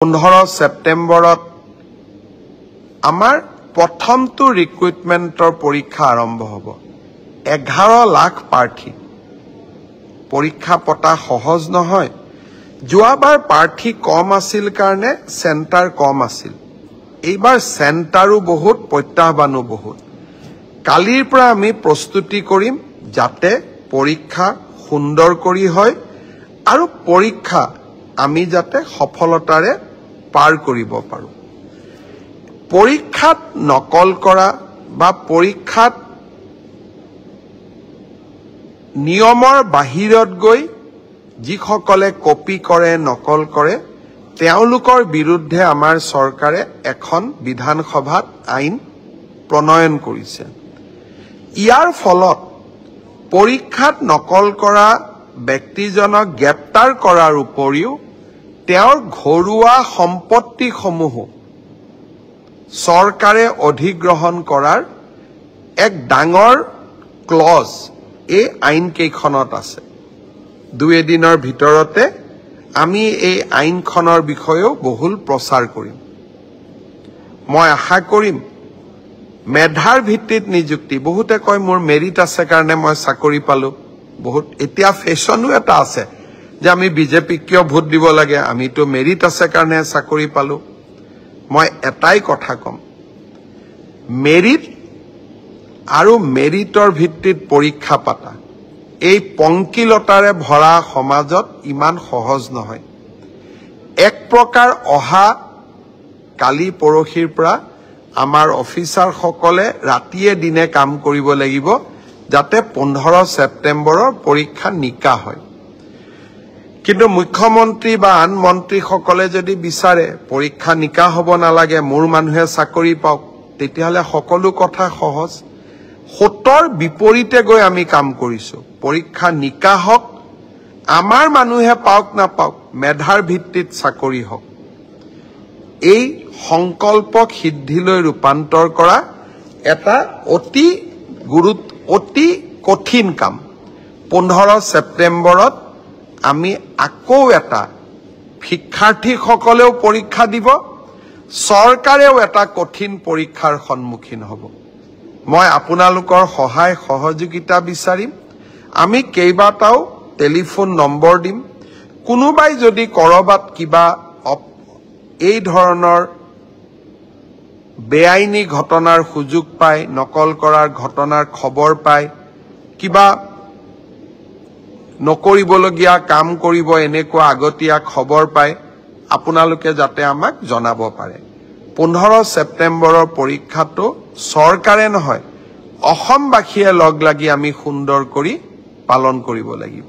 15 সেপ্টেম্বৰত আমাৰ প্ৰথমটো ৰিক্ৰুটমেণ্টৰ পৰীক্ষা আৰম্ভ হ'ব। 11 লাখ প্ৰাৰ্থী পৰীক্ষা পতা সহজ নহয়। যোৱাবাৰ প্ৰাৰ্থী কম আছিল কাৰণে চেণ্টাৰ কম আছিল। এইবাৰ চেণ্টাৰো বহুত, প্ৰত্যাহ্বানো বহুত। কালিৰ পৰা আমি প্ৰস্তুতি কৰিম যাতে পৰীক্ষা সুন্দৰ কৰি হয় আৰু পৰীক্ষা আমি যাতে সফলতাৰে পাৰ কৰিব পাৰোঁ। পৰীক্ষাত নকল কৰা বা পৰীক্ষাত নিয়মৰ বাহিৰত গৈ যিসকলে কপি কৰে, নকল কৰে, তেওঁলোকৰ বিৰুদ্ধে আমাৰ চৰকাৰে এখন বিধানসভাত আইন প্ৰণয়ন কৰিছে। ইয়াৰ ফলত পৰীক্ষাত নকল কৰা ব্যক্তিজনক গ্ৰেপ্তাৰ কৰাৰ উপৰিও তেওঁৰ ঘৰুৱা সম্পত্তিসমূহো চৰকাৰে অধিগ্ৰহণ কৰাৰ এক ডাঙৰ ক্লজ এই আইনকেইখনত আছে। 2 দিনৰ ভিতৰতে আমি এই আইনখনৰ বিষয়েও বহুল প্ৰচাৰ কৰিম। মই আশা কৰিম মেধাৰ ভিত্তিত নিযুক্তি। বহুতে কয় মোৰ মেৰিট আছে কাৰণে মই চাকৰি পালো। বহুত এতিয়া ফেশ্বনো এটা আছে যে আমি বিজেপিক কিয় ভোট দিব লাগে, আমিতো মেৰিট আছে কাৰণে চাকৰি পালো। মই এটাই কথা কম, মেৰিট আৰু মেৰিটৰ ভিত্তিত পৰীক্ষা পাতা এই পংকিলতাৰে ভৰা সমাজত ইমান সহজ নহয়। এক প্ৰকাৰ অহা কালি পৰহিৰ পৰা আমাৰ অফিচাৰসকলে ৰাতিয়ে দিনে কাম কৰিব লাগিব যাতে 15 ছেপ্টেম্বৰৰ পৰীক্ষা নিকা হয়। কিন্তু মুখ্যমন্ত্ৰী বা আন মন্ত্ৰীসকলে যদি বিচাৰে পৰীক্ষা নিকা হ'ব নালাগে, মোৰ মানুহে চাকৰি পাওক, তেতিয়াহ'লে সকলো কথা সহজ। 7ৰ বিপৰীতে গৈ আমি কাম কৰিছোঁ। পৰীক্ষা নিকা হওক, আমাৰ মানুহে পাওক নাপাওক, মেধাৰ ভিত্তিত চাকৰি হওক। এই সংকল্পক সিদ্ধিলৈ ৰূপান্তৰ কৰা এটা অতি কঠিন কাম। 15 ছেপ্টেম্বৰত আমি আকৌ এটা শিক্ষাৰ্থীসকলেও পৰীক্ষা দিব, চৰকাৰেও এটা কঠিন পৰীক্ষাৰ সন্মুখীন হ'ব। মই আপোনালোকৰ সহায় সহযোগিতা বিচাৰিম। আমি কেইবাটাও টেলিফোন নম্বৰ দিম। কোনোবাই যদি কৰবাত কিবা এই ধৰণৰ বেআইনী ঘটনাৰ সুযোগ পায়, নকল কৰাৰ ঘটনাৰ খবৰ পায়, কিবা নকৰিবলগীয়া কাম কৰিব এনেকুৱা আগতীয়া খবৰ পায়, আপোনালোকে যাতে আমাক জনাব পাৰে। 15 ছেপ্টেম্বৰৰ পৰীক্ষাটো চৰকাৰে নহয়, অসমবাসীয়ে লগ লাগি আমি সুন্দৰ কৰি পালন কৰিব লাগিব।